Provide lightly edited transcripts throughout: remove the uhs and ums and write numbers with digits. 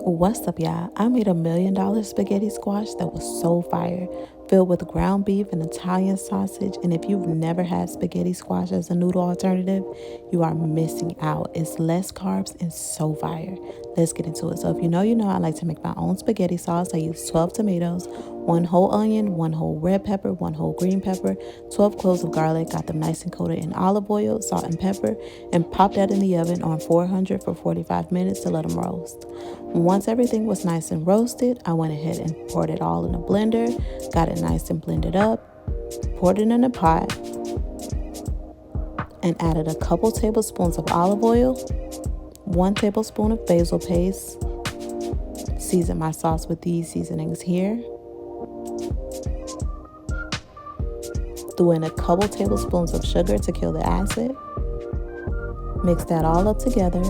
What's up, y'all? I made $1 million spaghetti squash that was so fire, filled with ground beef and Italian sausage. And if you've never had spaghetti squash as a noodle alternative, you are missing out. It's less carbs and so fire. Let's get into it. So, if you know, I like to make my own spaghetti sauce. I use 12 tomatoes, one whole onion, one whole red pepper, one whole green pepper, 12 cloves of garlic, got them nice and coated in olive oil, salt, and pepper, and popped that in the oven on 400 for 45 minutes to let them roast. Once everything was nice and roasted, I went ahead and poured it all in a blender, got it nice and blended up, poured it in a pot, and added a couple tablespoons of olive oil, 1 tablespoon of basil paste, seasoned my sauce with these seasonings here, threw in a couple tablespoons of sugar to kill the acid, mix that all up together,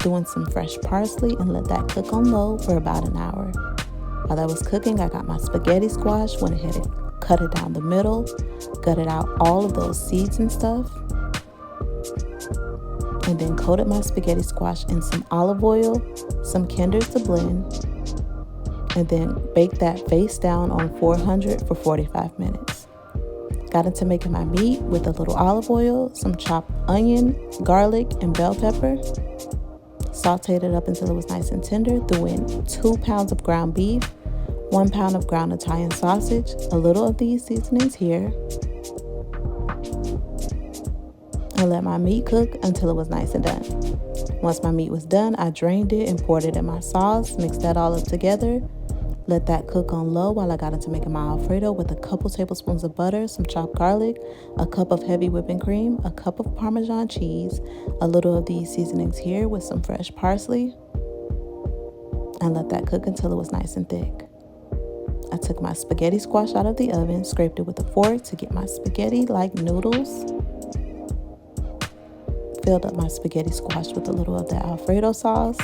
threw in some fresh parsley and let that cook on low for about an hour. While that was cooking, I got my spaghetti squash, went ahead and cut it down the middle, gutted out all of those seeds and stuff, and then coated my spaghetti squash in some olive oil, some Kinders to blend, and then baked that face down on 400 for 45 minutes. Got into making my meat with a little olive oil, some chopped onion, garlic, and bell pepper. Sauteed it up until it was nice and tender. Threw in 2 pounds of ground beef, 1 pound of ground Italian sausage, a little of these seasonings here, and let my meat cook until it was nice and done. Once my meat was done, I drained it and poured it in my sauce, mixed that all up together, let that cook on low while I got into making my Alfredo with a couple tablespoons of butter, some chopped garlic, a cup of heavy whipping cream, a cup of Parmesan cheese, a little of these seasonings here with some fresh parsley, and let that cook until it was nice and thick. I took my spaghetti squash out of the oven, scraped it with a fork to get my spaghetti like noodles, filled up my spaghetti squash with a little of that Alfredo sauce,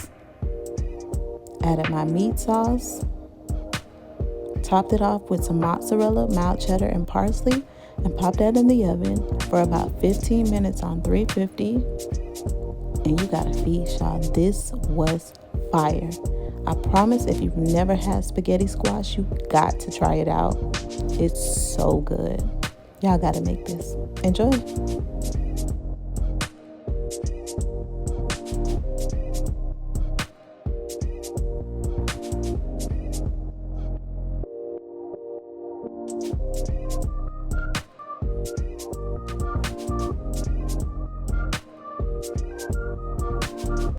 added my meat sauce, topped it off with some mozzarella, mild cheddar, and parsley, and popped that in the oven for about 15 minutes on 350. And you gotta feast, y'all. This was fire. I promise if you've never had spaghetti squash, you got to try it out. It's so good. Y'all gotta make this. Enjoy.